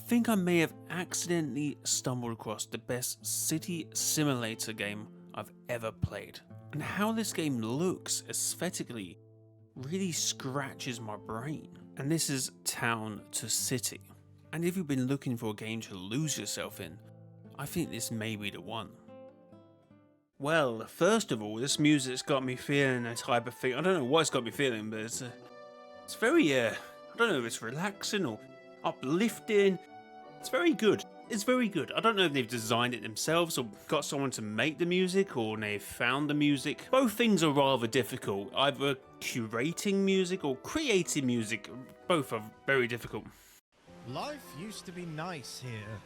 think I may have accidentally stumbled across the best city simulator game I've ever played. And how this game looks aesthetically really scratches my brain. And this is Town to City. And if you've been looking for a game to lose yourself in, I think this may be the one. Well, first of all, this music's got me feeling a type of thing. I don't know what it's got me feeling, but it's very, I don't know if it's relaxing or uplifting. It's very good. It's very good. I don't know if they've designed it themselves or got someone to make the music or they've found the music. Both things are rather difficult. Either curating music or creating music. Both are very difficult. Life used to be nice here,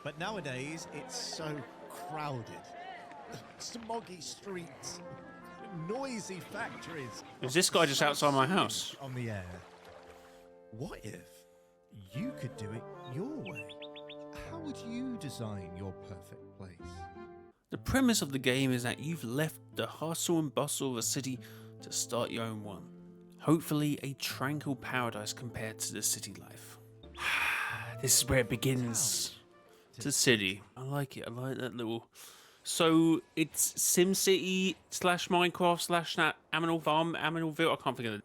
but nowadays it's so crowded. Smoggy streets, noisy factories. Is this guy just outside my house? On the air. What if you could do it your way? How would you design your perfect place? The premise of the game is that you've left the hustle and bustle of a city to start your own one. Hopefully a tranquil paradise compared to the city life. This is where it begins. To city. I like it. I like that little... So it's SimCity / Minecraft / that Animal Farm, Aminalville. I can't think of it.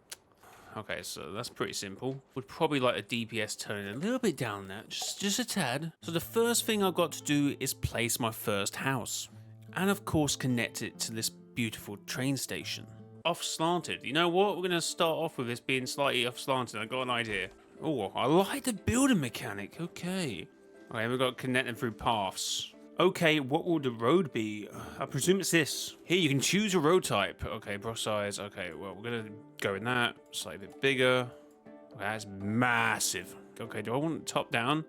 Okay, so that's pretty simple. Would probably like a DPS turn a little bit down that, just a tad. So the first thing I've got to do is place my first house. And of course connect it to this beautiful train station. Off slanted. You know what? We're going to start off with this being slightly off slanted. I got an idea. Oh, I like the building mechanic. Okay. Okay, we've got to connect them through paths. Okay, what will the road be? I presume it's this. Here, you can choose a road type. Okay, brush size. Okay, well, we're going to go in that. Slightly bit bigger. Okay, that's massive. Okay, do I want it top down?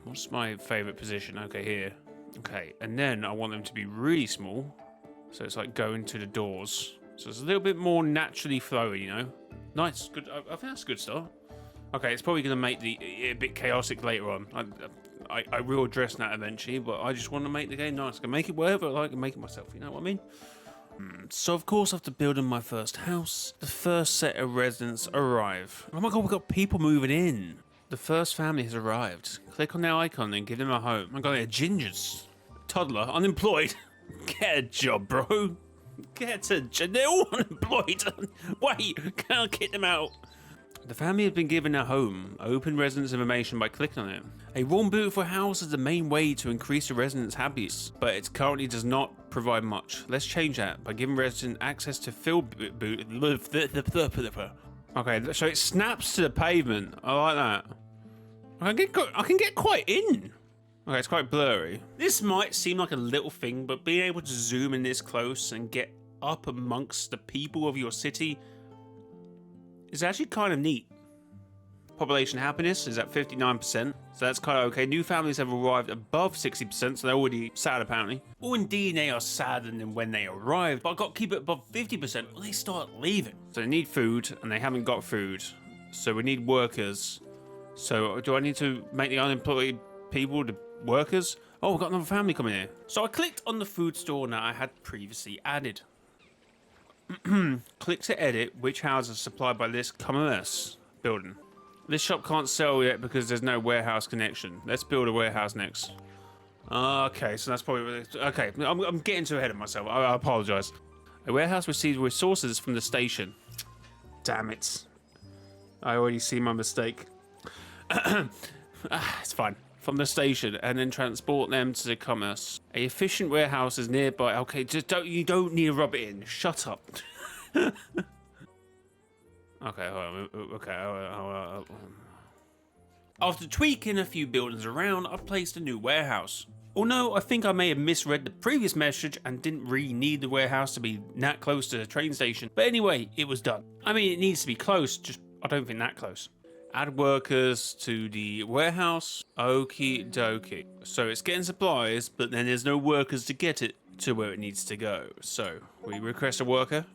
What's my favorite position? Okay, here. Okay, and then I want them to be really small. So it's like going to the doors. So it's a little bit more naturally flowy, you know? Nice, good. I think that's a good start. Okay, it's probably going to make it a bit chaotic later on. I will address that eventually, but I just want to make the game nice. I can make it wherever I like and make it myself, you know what I mean? So of course after building my first house, the first set of residents arrive. Oh my god, we've got people moving in. The first family has arrived. Click on their icon and give them a home. I got a gingers. Toddler, unemployed. Get a job, bro. Get a job. They're all unemployed. Wait, can I kick them out? The family has been given a home. Open residence information by clicking on it. A warm, beautiful house is the main way to increase the residents' happiness, but it currently does not provide much. Let's change that by giving residents access to fill boot. Okay, so it snaps to the pavement. I like that. I can get quite in. Okay, it's quite blurry. This might seem like a little thing, but being able to zoom in this close and get up amongst the people of your city is actually kind of neat. Population happiness is at 59%, so that's kind of okay. New families have arrived above 60%, so they're already sad apparently. Or indeed, they are sadder than when they arrived, but I've got to keep it above 50% or they start leaving. So they need food, and they haven't got food. So we need workers. So do I need to make the unemployed people the workers? Oh, we've got another family coming here. So I clicked on the food store that I had previously added. Click to edit which houses are supplied by this commerce building. This shop can't sell yet because there's no warehouse connection. Let's build a warehouse next. Okay, so that's probably... Okay, I'm getting too ahead of myself. I apologize. A warehouse receives resources from the station. Damn it. I already see my mistake. It's fine. From the station and then transport them to the commerce. A efficient warehouse is nearby. Okay, you don't need to rub it in. Shut up. Okay. After tweaking a few buildings around, I've placed a new warehouse. Although I think I may have misread the previous message and didn't really need the warehouse to be that close to the train station. But anyway, it was done. I mean, it needs to be close, just I don't think that close. Add workers to the warehouse. Okie dokie. So it's getting supplies, but then there's no workers to get it to where it needs to go. So we request a worker.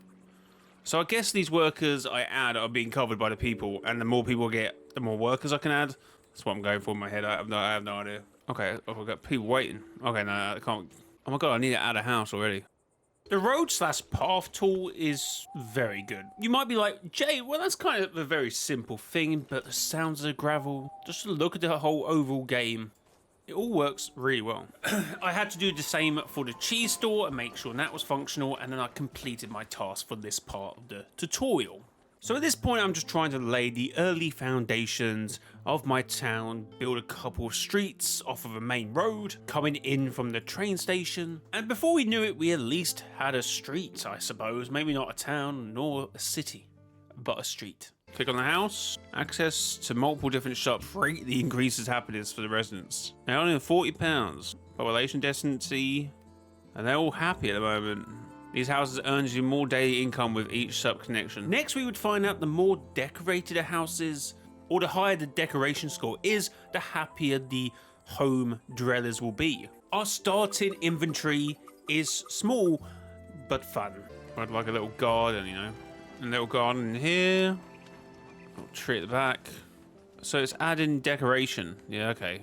So I guess these workers I add are being covered by the people, and the more people I get, the more workers I can add. That's what I'm going for in my head. I have no idea. Okay, I've got people waiting. Okay, no, I can't. Oh my god, I need to add a house already. The road/path tool is very good. You might be like, Jay, well, that's kind of a very simple thing, but the sounds of the gravel, just look at the whole overall game, it all works really well. I had to do the same for the cheese store and make sure that was functional, and then I completed my task for this part of the tutorial. So at this point, I'm just trying to lay the early foundations of my town, build a couple of streets off of a main road, coming in from the train station, and before we knew it, we at least had a street, I suppose. Maybe not a town, nor a city, but a street. Click on the house, access to multiple different shops, greatly increases happiness for the residents. Now only £40, population density, and they're all happy at the moment. These houses earns you more daily income with each sub connection. Next, we would find out the more decorated a house is, or the higher the decoration score is, the happier the home dwellers will be. Our starting inventory is small, but fun. I'd like a little garden, you know. A little garden here. Little tree at the back. So it's adding decoration. Yeah, okay.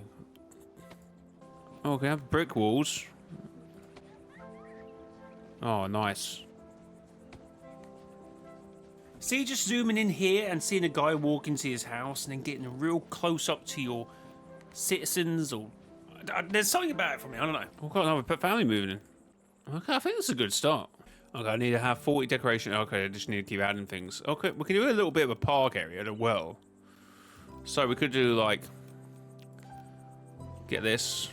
Oh, we have brick walls. Oh, nice. See, just zooming in here and seeing a guy walk into his house and then getting a real close up to your citizens, or there's something about it for me. I don't know. We've got another family moving in. Okay, I think that's a good start. Okay, I need to have 40 decoration. Okay, I just need to keep adding things. Okay, we can do a little bit of a park area as well. So we could do like, get this.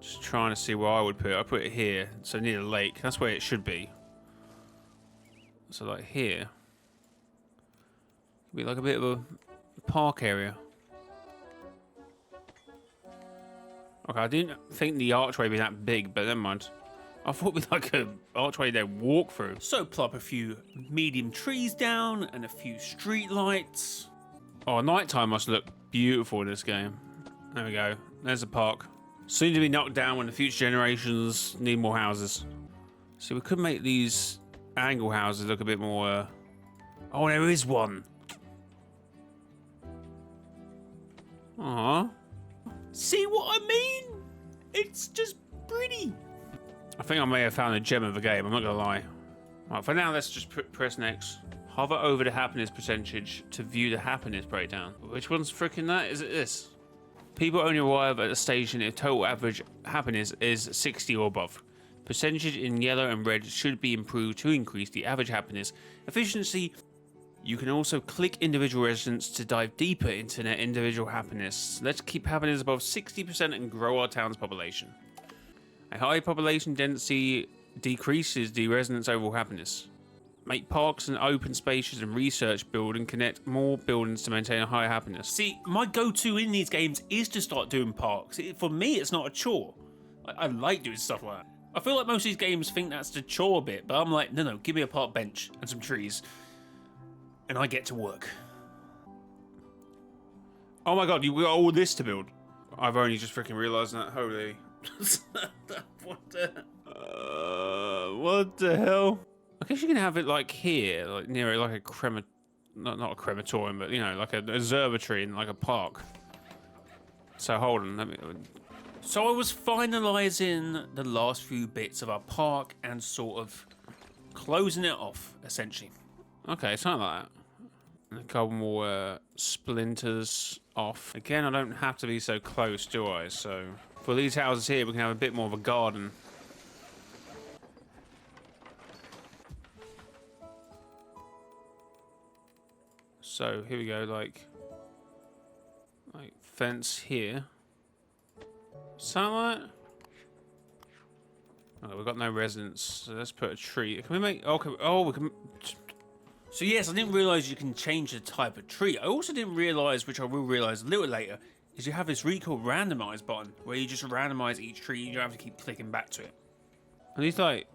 Just trying to see where I would put it. I put it here, so near the lake. That's where it should be. So like here. Could be like a bit of a park area. Okay, I didn't think the archway would be that big, but never mind. I thought it'd be like an archway they'd walk through. So plop a few medium trees down and a few street lights. Oh, nighttime must look beautiful in this game. There we go. There's a park. Soon to be knocked down when the future generations need more houses. So we could make these angle houses look a bit more... Oh, there is one. Aww. See what I mean? It's just pretty. I think I may have found a gem of a game, I'm not gonna lie. Right, for now, let's just press next. Hover over the happiness percentage to view the happiness breakdown. Which one's freaking that? Is it this? People only arrive at a station if total average happiness is 60 or above. Percentage in yellow and red should be improved to increase the average happiness efficiency. You can also click individual residents to dive deeper into their individual happiness. Let's keep happiness above 60% and grow our town's population. A high population density decreases the residents' overall happiness. Make parks and open spaces and research build and connect more buildings to maintain a higher happiness. See, my go-to in these games is to start doing parks. For me, it's not a chore. I like doing stuff like that. I feel like most of these games think that's the chore bit, but I'm like, no, give me a park bench and some trees, and I get to work. Oh my god, you got all this to build. I've only just freaking realised that. Holy. What the hell? I guess you can have it like here, like near like a not a crematorium, but you know, like an observatory in like a park. So hold on, let me. So I was finalising the last few bits of our park and sort of closing it off, essentially. Okay, something like that. And a couple more splinters off. Again, I don't have to be so close, do I? So for these houses here, we can have a bit more of a garden. So here we go, like fence here. Something like that. Oh, we've got no residents, so let's put a tree. Can we make? Okay. Oh, we can. So yes, I didn't realise you can change the type of tree. I also didn't realise, which I will realise a little later, is you have this really cool randomise button where you just randomise each tree. You don't have to keep clicking back to it. Are these like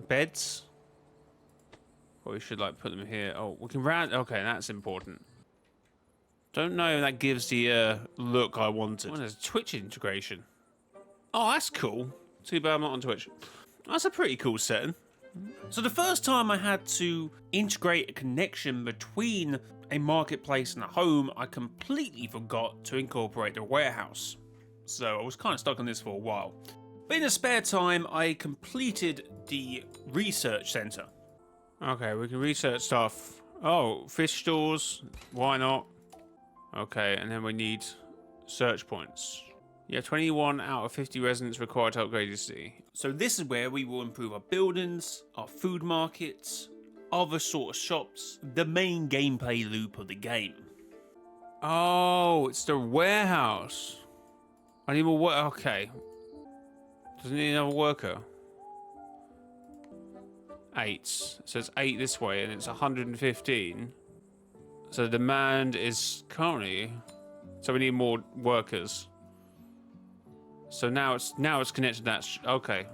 beds? Or we should like put them here. Oh, we can okay, that's important. Don't know if that gives the look I wanted. Oh, there's Twitch integration. Oh, that's cool. Too bad I'm not on Twitch. That's a pretty cool setting. So the first time I had to integrate a connection between a marketplace and a home, I completely forgot to incorporate the warehouse. So I was kind of stuck on this for a while. But in a spare time, I completed the research center. Okay, we can research stuff. Oh, fish stores. Why not? Okay, and then we need search points. Yeah, 21 out of 50 residents required to upgrade your city. So this is where we will improve our buildings, our food markets, other sort of shops, the main gameplay loop of the game. Oh, it's the warehouse. I need more work. Okay. Doesn't need another worker. 8. So it's 8 this way, and it's 115. So the demand is currently. So we need more workers. So now it's connected. That's okay.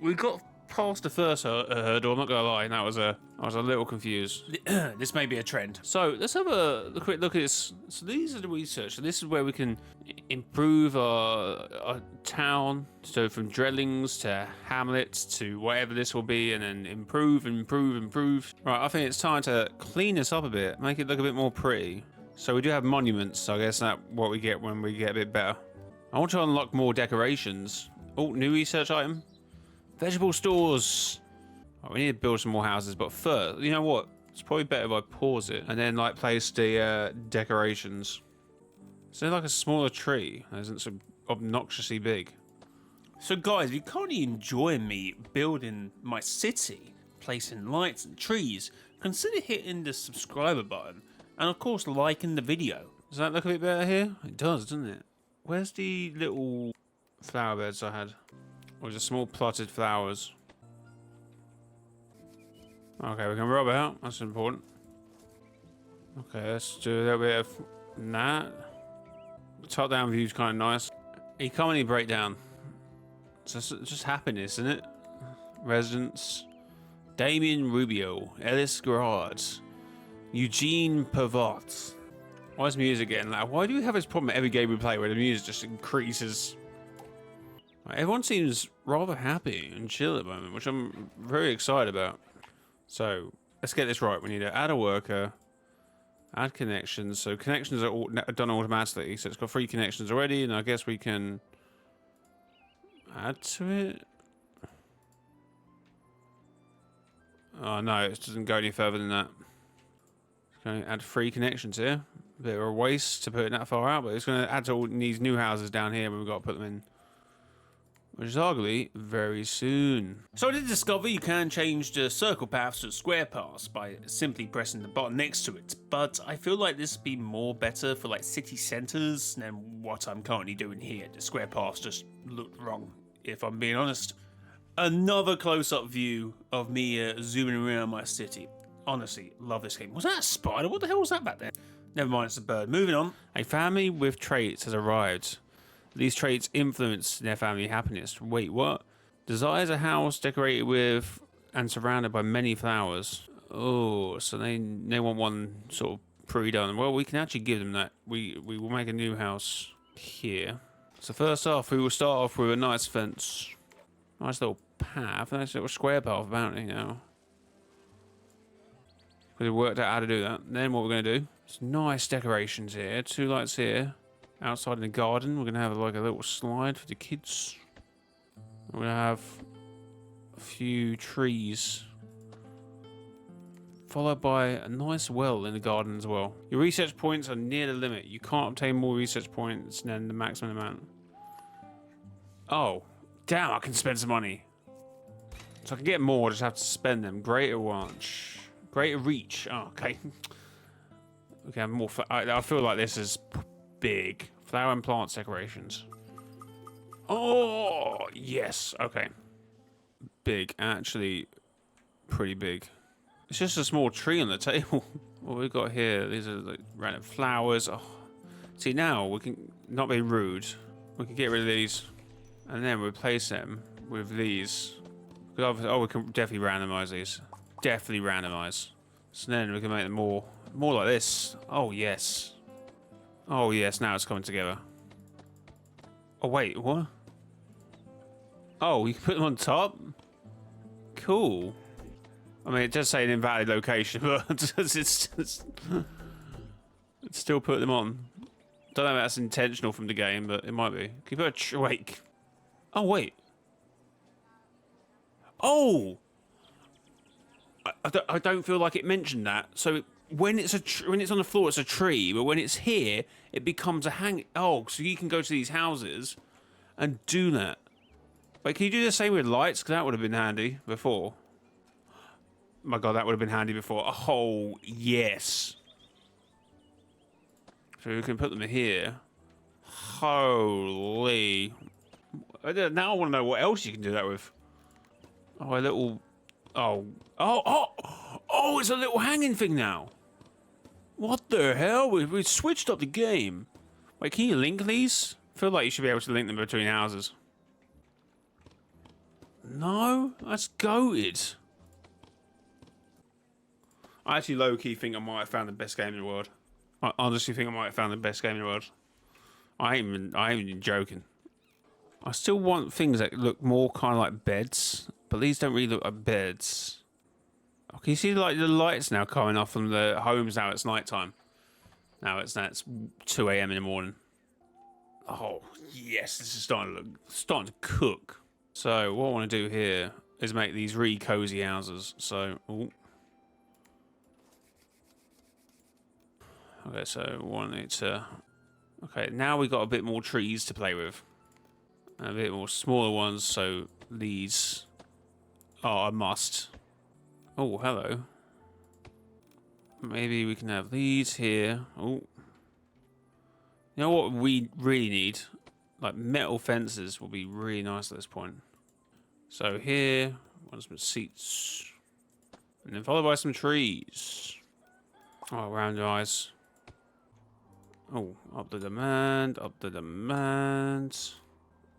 We got past the first hurdle. I'm not gonna lie. I was a little confused. This may be a trend. So let's have a quick look at this. So these are the research. So this is where we can improve our town. So from dwellings to hamlets to whatever this will be, and then improve. Right. I think it's time to clean this up a bit, make it look a bit more pretty. So we do have monuments. So I guess that's what we get when we get a bit better. I want to unlock more decorations. Oh, new research item. Vegetable stores. Oh, we need to build some more houses, but first, you know what? It's probably better if I pause it and then like place the decorations. Is there like a smaller tree that isn't so obnoxiously big? So guys, if you're currently enjoying me building my city, placing lights and trees, consider hitting the subscriber button and of course liking the video. Does that look a bit better here? It does, doesn't it? Where's the little flower beds I had? Or just small plotted flowers? Okay, we can rub out. That's important. Okay, let's do a little bit of that. The top-down view's kind of nice. Economy breakdown. So it's just happiness, isn't it? Residents. Damien Rubio. Ellis Gerard. Eugene Pavot. Why is music getting loud? Why do we have this problem at every game we play where the music just increases? Everyone seems rather happy and chill at the moment, which I'm very excited about. So let's get this right. We need to add a worker, add connections. So connections are done automatically. So it's got 3 connections already, and I guess we can add to it. Oh no, it doesn't go any further than that. It's going to add 3 connections here. A bit of a waste to put it that far out, but it's going to add to all these new houses down here when we've got to put them in. Which is arguably very soon. So I did discover you can change the circle paths to square paths by simply pressing the button next to it, but I feel like this would be more better for like city centres than what I'm currently doing here. The square paths just looked wrong, if I'm being honest. Another close-up view of me zooming around my city. Honestly, love this game. Was that a spider? What the hell was that back there? Never mind, it's a bird. Moving on. A family with traits has arrived. These traits influence their family happiness. Wait, what? Desires a house decorated with and surrounded by many flowers. Oh, so they want one sort of pre-done. Well, we can actually give them that. We will make a new house here. So first off, we will start off with a nice fence. Nice little path. Nice little square path, apparently, now. We worked out how to do that. Then what we're going to do is nice decorations here. 2 lights here. Outside in the garden, we're going to have like a little slide for the kids. We're going to have a few trees. Followed by a nice well in the garden as well. Your research points are near the limit. You can't obtain more research points than the maximum amount. Oh, damn, I can spend some money. So I can get more, I just have to spend them. Greater Ranch. Greater Reach. Oh, okay. Okay, more. I feel like this is big. Flower and plant decorations. Oh, yes. Okay. Big. Actually, pretty big. It's just a small tree on the table. What we've got here, these are like random flowers. Oh. See, now we can, not be rude, we can get rid of these and then replace them with these. Oh, we can definitely randomize these. Definitely randomize. So then we can make them more like this. Oh, yes. Oh, yes, now it's coming together. Oh, wait, what? Oh, you can put them on top? Cool. I mean, it does say an invalid location, but it's still put them on. Don't know if that's intentional from the game, but it might be. Can you put a wait. Oh, wait. Oh! I don't feel like it mentioned that. So when it's when it's on the floor, it's a tree, but when it's here, it becomes a hang. Oh, so you can go to these houses and do that. Wait, can you do the same with lights? Because that would have been handy before. My God, that would have been handy before. Oh, yes. So we can put them here. Holy. Now I want to know what else you can do that with. Oh, a little... Oh, it's a little hanging thing now. What the hell? We switched up the game. Wait, can you link these? I feel like you should be able to link them between houses. No? That's goated. I actually low-key think I might have found the best game in the world. I honestly think I might have found the best game in the world. I ain't even joking. I still want things that look more kind of like beds, but these don't really look like beds. Oh, can you see like the lights now coming off from the homes now? It's nighttime. Now it's 2 a.m. in the morning. Oh yes, this is starting to cook. So what I want to do here is make these really cozy houses. So, ooh. Okay, so want it to. Okay, now we got a bit more trees to play with. A bit more smaller ones, so these are a must. Oh, hello. Maybe we can have these here. Oh. You know what we really need? Like metal fences will be really nice at this point. So here, want some seats. And then followed by some trees. Oh, round your eyes. Oh, up the demand, up the demand.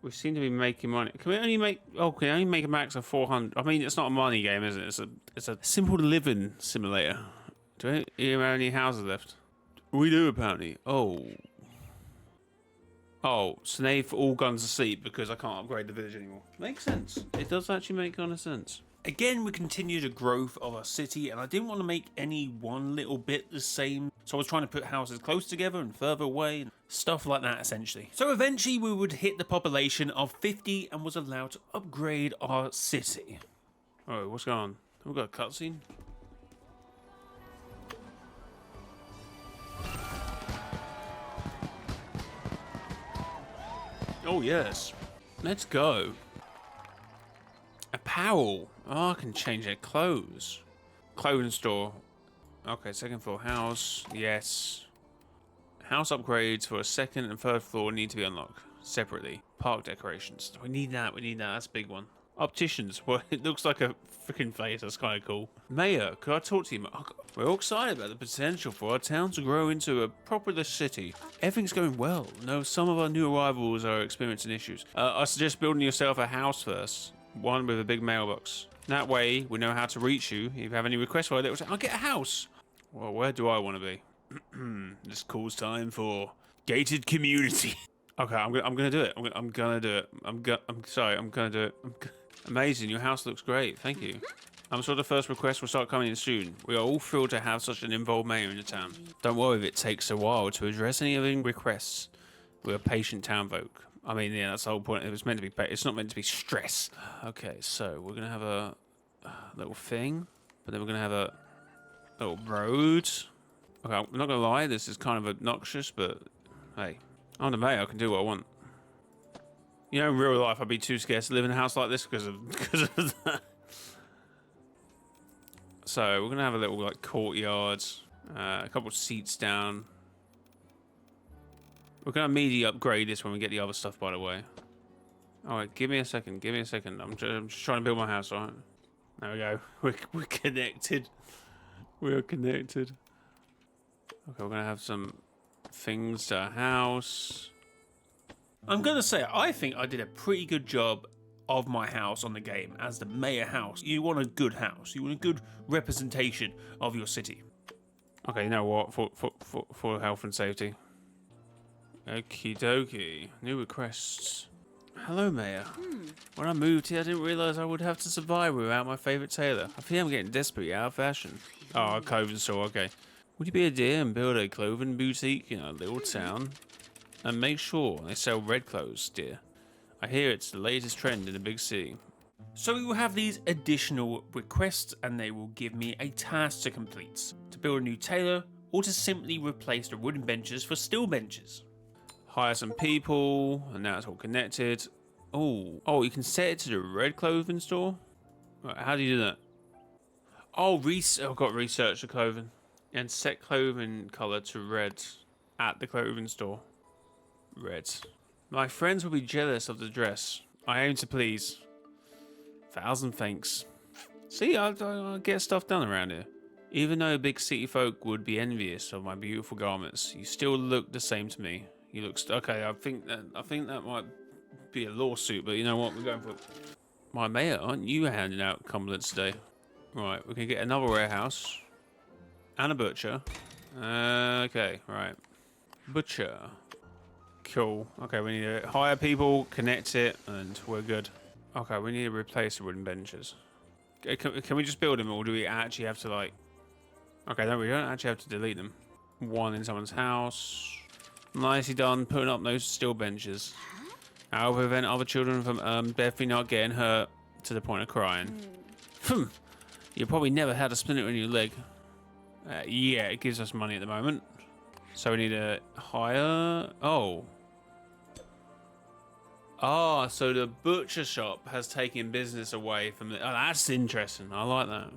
We seem to be making money. Can we only make? Oh, can we only make a max of 400? I mean, it's not a money game, is it? It's a simple living simulator. Do we have any houses left? We do apparently. Oh, Snave for all guns asleep because I can't upgrade the village anymore. Makes sense. It does actually make kind of sense. Again, we continue the growth of our city, and I didn't want to make any one little bit the same. So I was trying to put houses close together and further away, and stuff like that, essentially. So eventually we would hit the population of 50 and was allowed to upgrade our city. Oh, what's going on? Have we got a cutscene? Oh, yes. Let's go. Apparel. Oh, I can change their clothes. Clothing store. Okay, second floor house. Yes. House upgrades for a second and third floor need to be unlocked separately. Park decorations. We need that. That's a big one. Opticians. Well, it looks like a freaking face. That's kind of cool. Mayor, could I talk to you? We're all excited about the potential for our town to grow into a popular city. Everything's going well. No, some of our new arrivals are experiencing issues. I suggest building yourself a house first. One with a big mailbox. That way, we know how to reach you. If you have any requests for it, I'll get a house. Well, where do I want to be? This calls time for gated community. Okay, I'm gonna do it. I'm gonna do it. I'm sorry. I'm gonna do it. Amazing. Your house looks great. Thank you. I'm sure the first request will start coming in soon. We are all thrilled to have such an involved mayor in the town. Don't worry if it takes a while to address any of the requests. We're a patient town folk. I mean, yeah, that's the whole point. It was meant to be. It's not meant to be stress. Okay, so we're gonna have a little thing, but then we're gonna have a little road. Okay, I'm not gonna lie. This is kind of obnoxious, but hey, I'm the mayor. I can do what I want. You know, in real life, I'd be too scared to live in a house like this because of that. So we're gonna have a little like courtyard, a couple of seats down. We're gonna immediately upgrade this when we get the other stuff, by the way. Alright, give me a second. I'm just trying to build my house, alright? There we go. We're connected. We're connected. Okay, we're gonna have some things to our house. I'm gonna say, I think I did a pretty good job of my house on the game as the mayor house. You want a good house. You want a good representation of your city. Okay, you know what? For health and safety. Okie dokie. New requests. Hello, Mayor. When I moved here, I didn't realise I would have to survive without my favourite tailor. I feel I'm getting desperately out of fashion. Oh, a clothing store, okay. Would you be a dear and build a clothing boutique in a little town? And make sure they sell red clothes, dear. I hear it's the latest trend in the big city. So we will have these additional requests and they will give me a task to complete. To build a new tailor or to simply replace the wooden benches for steel benches. Hire some people, and now it's all connected. Oh, you can set it to the red clothing store? Right, how do you do that? Oh, I've got research the clothing. And set clothing color to red at the clothing store. Red. My friends will be jealous of the dress. I aim to please. 1,000 thanks. See, I get stuff done around here. Even though big city folk would be envious of my beautiful garments, you still look the same to me. You look okay. I think that might be a lawsuit, but you know what? We're going for. My mayor, aren't you handing out compliments today? Right, we can get another warehouse and a butcher. Okay, right, butcher. Cool. Okay, we need to hire people, connect it, and we're good. Okay, we need to replace the wooden benches. Can we just build them, or do we actually have to like? Okay, no, we don't actually have to delete them. One in someone's house. Nicely done, putting up those steel benches. I'll prevent other children from definitely not getting hurt to the point of crying. You probably never had a splinter in your leg. Yeah, it gives us money at the moment. So we need to hire. Oh, so the butcher shop has taken business away from the. Oh, that's interesting. I like that.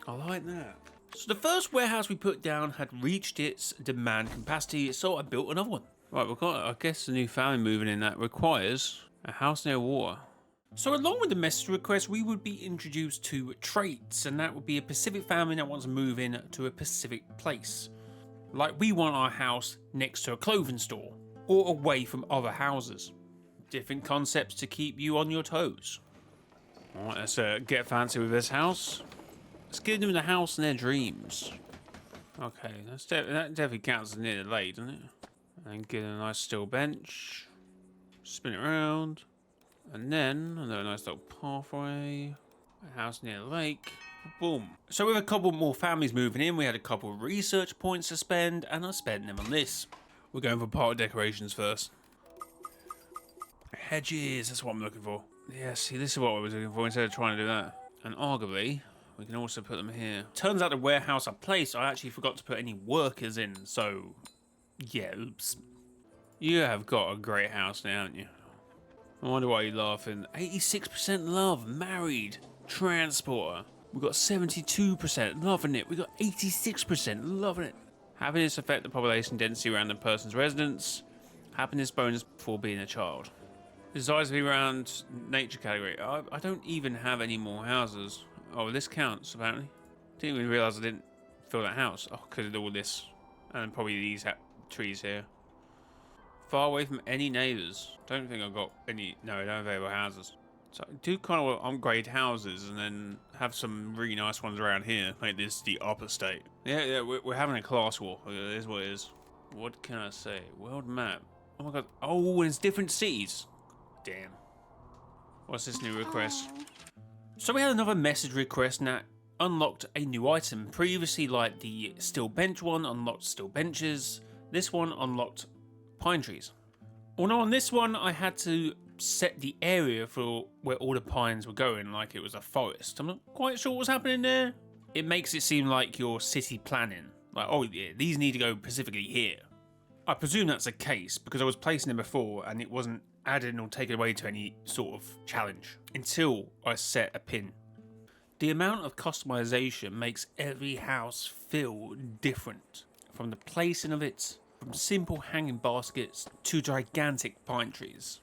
I like that. So the first warehouse we put down had reached its demand capacity, so I built another one. Right, we've got, I guess, a new family moving in that requires a house near water. So along with the message request, we would be introduced to traits, and that would be a Pacific family that wants to move in to a Pacific place. Like we want our house next to a clothing store, or away from other houses. Different concepts to keep you on your toes. Alright, let's get fancy with this house. Let's give them the house in their dreams. Okay, that definitely counts as near the lake, doesn't it? And get a nice steel bench. Spin it around. And then another nice little pathway. A house near the lake. Boom. So with a couple more families moving in, we had a couple of research points to spend, and I spent them on this. We're going for park decorations first. Hedges, that's what I'm looking for. Yeah, see, this is what I was looking for instead of trying to do that. And arguably, we can also put them here. Turns out the warehouse I placed, I actually forgot to put any workers in, so yeah, oops. You have got a great house now, haven't you? I wonder why you're laughing. 86% love, married, transporter. We got 72% loving it. We got 86% loving it. Happiness affect the population density around the person's residence. Happiness bonus before being a child. Desires to be around nature category. I don't even have any more houses. Oh, this counts apparently. Didn't even realise I didn't fill that house. Oh, because of all this. And probably these trees here. Far away from any neighbours. Don't think I've got any. No, I don't have any houses. So I do kind of want to upgrade houses and then have some really nice ones around here. Make this the upper state. Yeah, we're having a class war. It is what it is. What can I say? World map. Oh my god. Oh, and it's different cities. Damn. What's this new request? So we had another message request and that unlocked a new item. Previously, like the steel bench one, unlocked steel benches. This one unlocked pine trees. Although on this one, I had to set the area for where all the pines were going, like it was a forest. I'm not quite sure what's happening there. It makes it seem like you're city planning. Like, oh yeah, these need to go specifically here. I presume that's the case because I was placing them before and it wasn't added or taken away to any sort of challenge until I set a pin. The amount of customization makes every house feel different. From the placing of it, from simple hanging baskets to gigantic pine trees,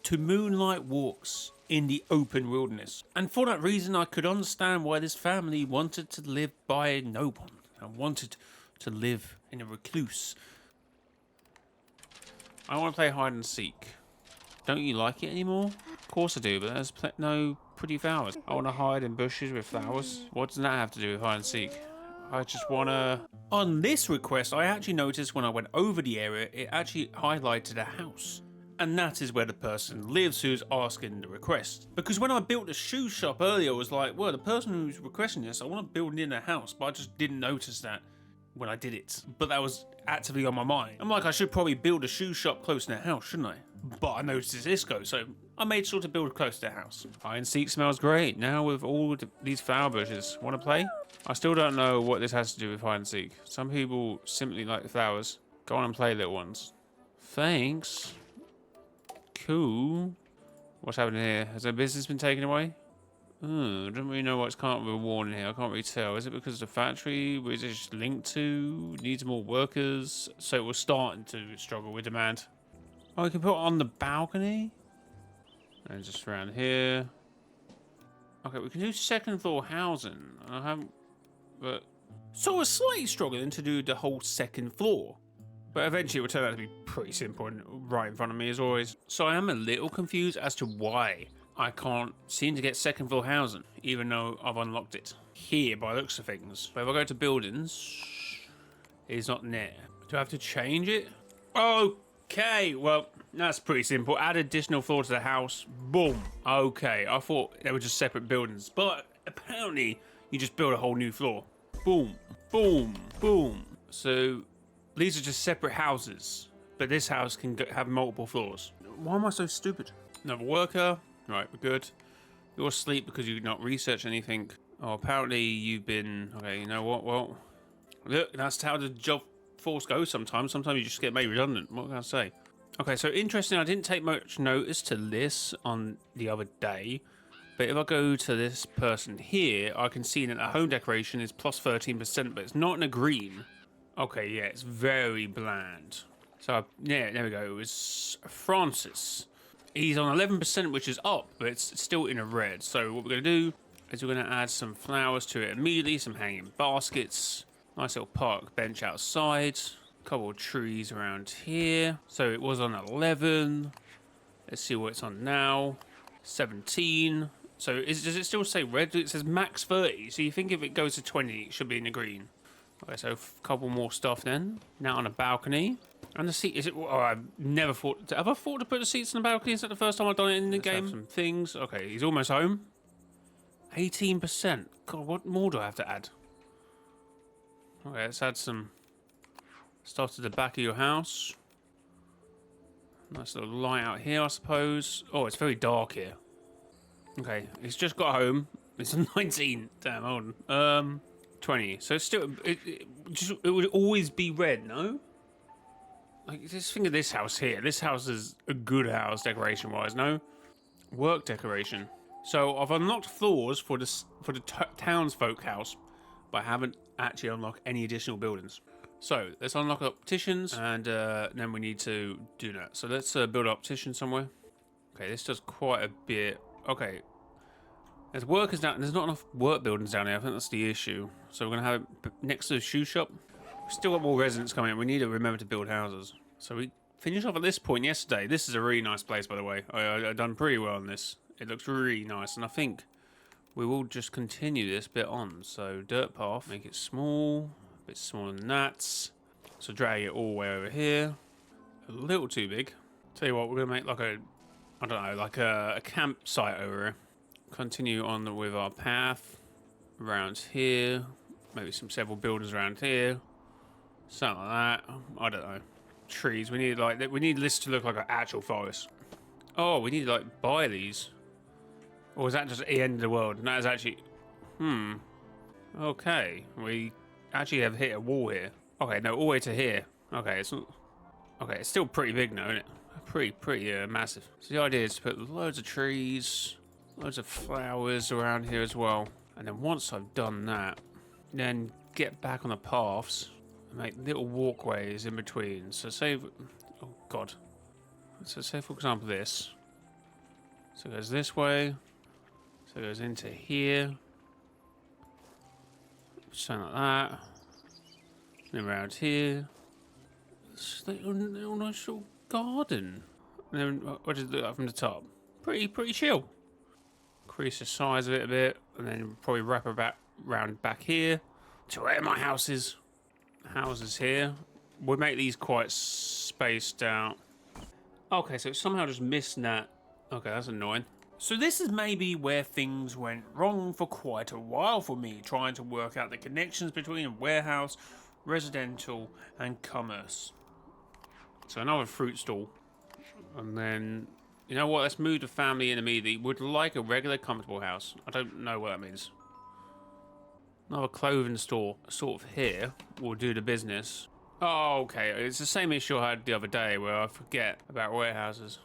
to moonlight walks in the open wilderness. And for that reason, I could understand why this family wanted to live by no one and wanted to live in a recluse. I want to play hide and seek. Don't you like it anymore? Of course I do, but there's no pretty flowers. I want to hide in bushes with flowers. What does that have to do with hide and seek? I just want to... On this request, I actually noticed when I went over the area, it actually highlighted a house. And that is where the person lives who's asking the request. Because when I built the shoe shop earlier, I was like, well, the person who's requesting this, I want to build in a house, but I just didn't notice that when I did it. But that was actively on my mind. I'm like, I should probably build a shoe shop close to the house, shouldn't I? but I noticed this goes, so I made sure to build close to the house. Hide and seek smells great. Now with all these flower bushes, want to play? I still don't know what this has to do with hide and seek. Some people simply like the flowers. Go on and play, little ones. Thanks. Cool. What's happening here? Has their business been taken away? I don't really know what's come up with a warning here. I can't really tell. Is it because the factory was it just linked to? Needs more workers? So we're starting to struggle with demand. Oh, we can put it on the balcony? And just around here. Okay, we can do second floor housing. I haven't... But... So we're slightly struggling to do the whole second floor. But eventually it will turn out to be pretty simple and right in front of me as always. So I am a little confused as to why I can't seem to get second floor housing, even though I've unlocked it here by the looks of things. But if I go to buildings, it's not there. Do I have to change it? Okay, well, that's pretty simple. Add additional floor to the house. Boom. Okay, I thought they were just separate buildings, but apparently you just build a whole new floor. Boom, boom, boom. So these are just separate houses, but this house can have multiple floors. Why am I so stupid? Another worker. Right, we're good. You're asleep because you've not researched anything. Oh, apparently you've been... Okay, you know what? Well, look, that's how the job force goes sometimes. Sometimes you just get made redundant. What can I say? Okay, so interesting. I didn't take much notice to this on the other day. But if I go to this person here, I can see that the home decoration is plus 13%, but it's not in a green. Okay, yeah, it's very bland. So, yeah, there we go. It was Francis. He's on 11%, which is up, but it's still in a red. So what we're going to do is we're going to add some flowers to it immediately, some hanging baskets, nice little park bench outside, a couple of trees around here. So it was on 11. Let's see what it's on now. 17. So does it still say red? It says max 30. So you think if it goes to 20, it should be in the green. Okay, so a couple more stuff then. Now on a balcony. And the seat, is it... Oh, I've never thought... Have I thought to put the seats in the balcony? Is that the first time I've done it in the game? Some things. Okay, he's almost home. 18%. God, what more do I have to add? Okay, let's add some stuff to the back of your house. Nice little light out here, I suppose. Oh, it's very dark here. Okay, he's just got home. It's 19. Damn, hold on. 20. So it's still... It would always be red, no? Like, just think of this house here. This house is a good house decoration-wise, no? Work decoration. So I've unlocked floors for the townsfolk house, but I haven't actually unlocked any additional buildings. So let's unlock opticians, and then we need to do that. So let's build an optician somewhere. Okay, this does quite a bit. Okay, there's workers down. There's not enough work buildings down here. I think that's the issue. So we're gonna have it next to the shoe shop. We've still got more residents coming in. We need to remember to build houses. So we finished off at this point yesterday. This is a really nice place, by the way. I've done pretty well on this. It looks really nice, and I think we will just continue this bit on. So dirt path, make it small, a bit smaller than that. So drag it all the way over here. A little too big. Tell you what, we're gonna make like a, I don't know, like a campsite over here. Continue on with our path around here. Maybe several buildings around here. Something like that. I don't know. Trees. We need this to look like an actual forest. Oh, we need to like buy these. Or is that just the end of the world? And that is actually... Okay. We actually have hit a wall here. Okay, no, all the way to here. Okay, it's not... Okay, it's still pretty big now, isn't it? Pretty massive. So the idea is to put loads of trees, loads of flowers around here as well. And then once I've done that, then get back on the paths and make little walkways in between. So say... Oh, God. So say, for example, this. So it goes this way. So it goes into here. Something like that. And around here. It's a little nice little garden. And then what does it look like from the top? Pretty chill. Increase the size of it a bit. And then probably wrap it round back here. To where my house is. Houses here. We'll make these quite spaced out. Okay, so it somehow just missed that. Okay, that's annoying. So this is maybe where things went wrong for quite a while for me, trying to work out the connections between warehouse, residential, and commerce. So another fruit stall. And then, you know what? Let's move the family in immediately. Would like a regular, comfortable house. I don't know what that means. Another clothing store, sort of here, will do the business. Oh, okay. It's the same issue I had the other day where I forget about warehouses.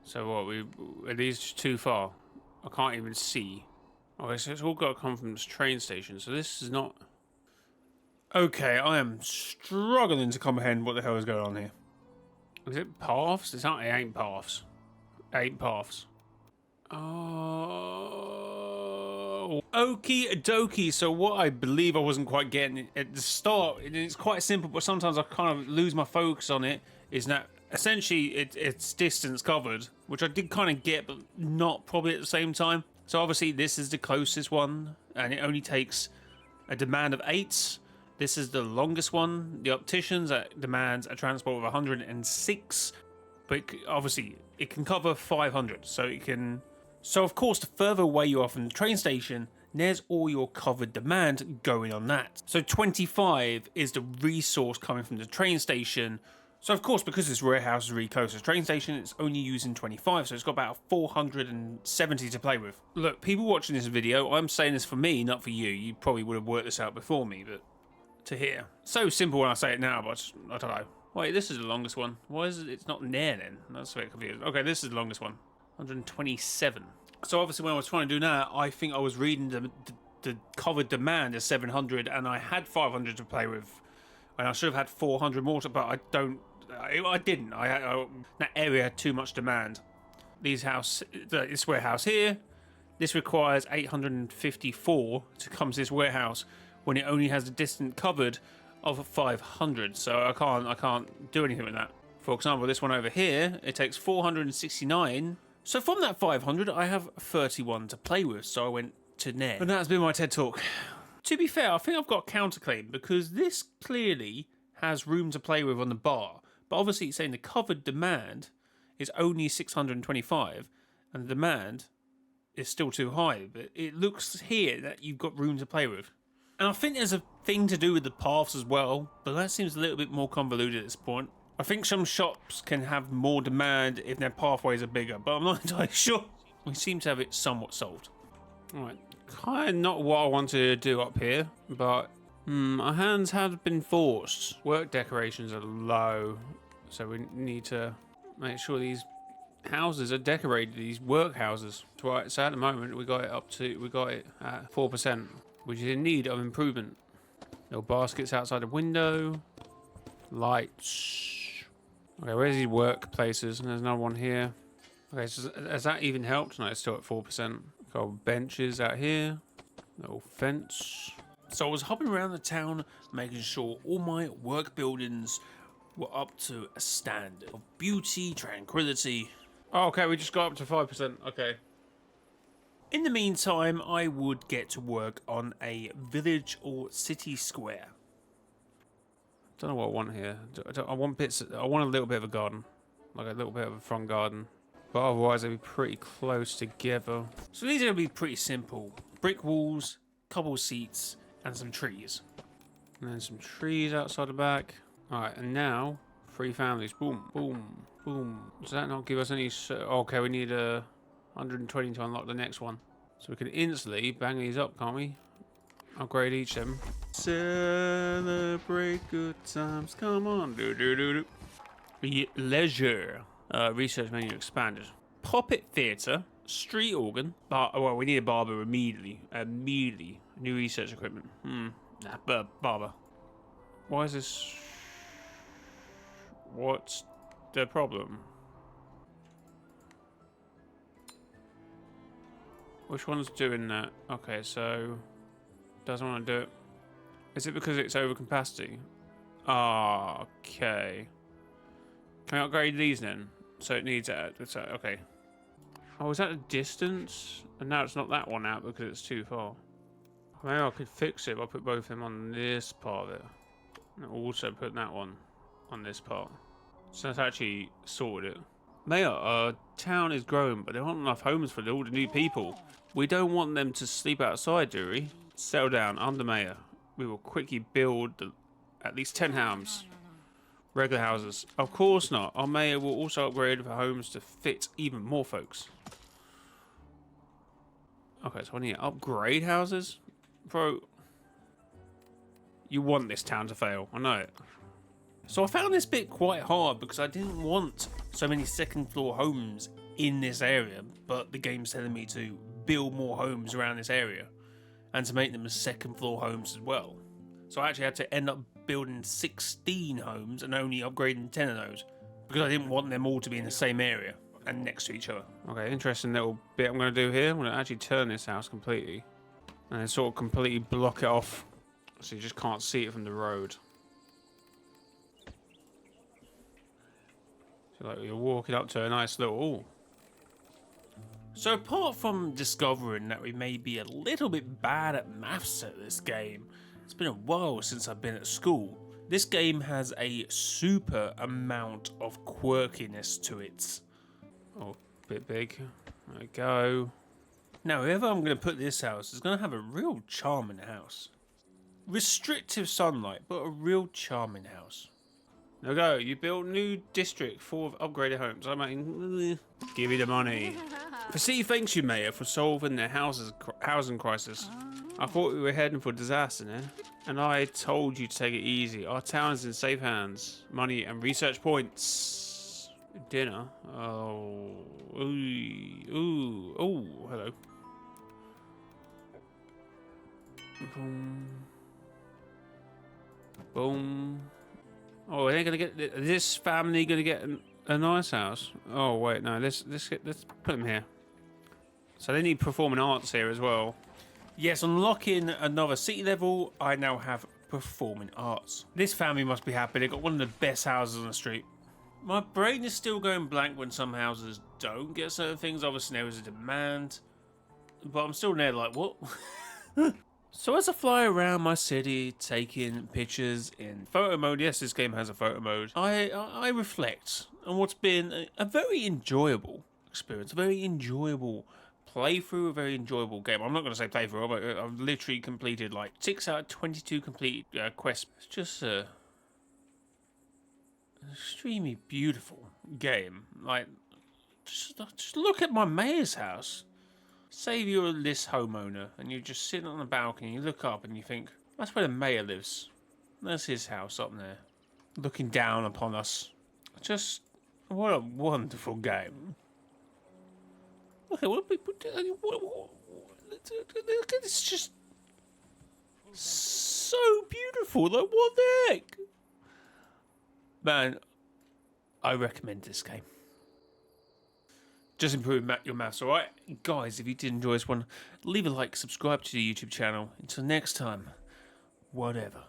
So what? Are these just too far? I can't even see. Okay, so it's all got to come from this train station. So this is not. Okay, I am struggling to comprehend what the hell is going on here. Is it paths? It's not. It ain't paths. It ain't paths. Oh, okie dokie. So what I believe I wasn't quite getting at the start, and it's quite simple, but sometimes I kind of lose my focus on it, is that essentially it's distance covered, which I did kind of get, but not probably at the same time. So obviously this is the closest one, and it only takes a demand of 8. This is the longest one. The opticians demands a transport of 106, but obviously it can cover 500, so it can. So of course, the further away you are from the train station, there's all your covered demand going on that. So 25 is the resource coming from the train station. So of course, because this warehouse is really close to the train station, it's only using 25, so it's got about 470 to play with. Look, people watching this video, I'm saying this for me, not for you. You probably would have worked this out before me, but to hear. So simple when I say it now, but I don't know. Wait, this is the longest one. Why is it's not near then? That's a bit confusing. Okay, this is the longest one. 127. So obviously when I was trying to do that, I think I was reading the covered demand as 700, and I had 500 to play with, and I should have had 400 more, but I didn't. That area had too much demand. This warehouse here, this requires 854 to come to this warehouse when it only has a distance covered of 500. So I can't do anything with that. For example, this one over here, it takes 469. So from that 500, I have 31 to play with. So I went to there. But that's been my TED Talk. To be fair, I think I've got a counterclaim because this clearly has room to play with on the bar. But obviously it's saying the covered demand is only 625 and the demand is still too high. But it looks here that you've got room to play with. And I think there's a thing to do with the paths as well, but that seems a little bit more convoluted at this point. I think some shops can have more demand if their pathways are bigger, but I'm not entirely sure. We seem to have it somewhat solved. Alright, kind of not what I wanted to do up here, but our hands have been forced. Work decorations are low, so we need to make sure these houses are decorated, these work houses. Right, so at the moment we got it at 4%, which is in need of improvement. Little baskets outside the window, lights. Okay, where's these workplaces? And there's another one here. Okay, so has that even helped? No, it's still at 4%. Got benches out here, little fence. So I was hopping around the town, making sure all my work buildings were up to a standard of beauty, tranquility. Oh, okay, we just got up to 5%. Okay. In the meantime, I would get to work on a village or city square. Don't know what I want here. I want a little bit of a garden, like a little bit of a front garden, but otherwise they'd be pretty close together. So these are gonna be pretty simple: brick walls, cobble seats, and some trees. And then some trees outside the back. All right, and now 3 families. Boom, boom, boom. Does that not give us any? Okay, we need 120 to unlock the next one. So we can instantly bang these up, can't we? Upgrade each of them. Celebrate good times. Come on. Leisure. Research menu expanded. Puppet theatre. Street organ. Well, we need a barber immediately. New research equipment. Barber. Why is this? What's the problem? Which one's doing that? Okay, so doesn't want to do it. Is it because it's over capacity? Okay. Can I upgrade these then? So it needs it. Okay. Oh, is that a distance? And now it's not that one out because it's too far. Maybe I could fix it. I'll put both of them on this part of it, and also put that one on this part. So that's actually sorted it. Mayor, our town is growing, but there aren't enough homes for all the new people. We don't want them to sleep outside, do we? Settle down, I'm the mayor. We will quickly build at least 10 homes. Regular houses. Of course not. Our mayor will also upgrade the homes to fit even more folks. Okay, so I need to upgrade houses? Bro, you want this town to fail. I know it. So I found this bit quite hard because I didn't want so many second floor homes in this area, but the game's telling me to build more homes around this area and to make them as second floor homes as well. So I actually had to end up building 16 homes and only upgrading 10 of those because I didn't want them all to be in the same area and next to each other. Okay, interesting little bit I'm going to do here. I'm going to actually turn this house completely and then sort of completely block it off so you just can't see it from the road. So like you're walking up to a nice little... Ooh. So apart from discovering that we may be a little bit bad at maths at this game, it's been a while since I've been at school. This game has a super amount of quirkiness to it. Oh, a bit big. There we go. Now, whoever I'm going to put this house is going to have a real charming house. Restrictive sunlight, but a real charming house. There we go. You built new district full of upgraded homes. I mean, give me the money. The city thanks you, Mayor, for solving their housing crisis. I thought we were heading for disaster now, and I told you to take it easy. Our town is in safe hands. Money and research points. Dinner. Oh, ooh, oh, hello. Boom. Boom. Oh, are they gonna get this family? Gonna get a nice house? Oh wait, no. Let's put them here. So they need performing arts here as well. Yes, unlocking another city level, I now have performing arts. This family must be happy. They got one of the best houses on the street. My brain is still going blank when some houses don't get certain things. Obviously, there is a demand, but I'm still there. Like what? So as I fly around my city, taking pictures in photo mode, yes, this game has a photo mode, I reflect on what's been a very enjoyable experience, a very enjoyable playthrough, a very enjoyable game. I'm not going to say playthrough, but I've literally completed like 6 out of 22 complete quests. It's just an extremely beautiful game. Like, just look at my mayor's house. Say you're this homeowner and you're just sitting on the balcony, you look up and you think, that's where the mayor lives. That's his house up there, looking down upon us. Just, what a wonderful game. Okay, it's just so beautiful. Like, what the heck? Man, I recommend this game. Just improve your maths, alright? Guys, if you did enjoy this one, leave a like, subscribe to the YouTube channel. Until next time, whatever.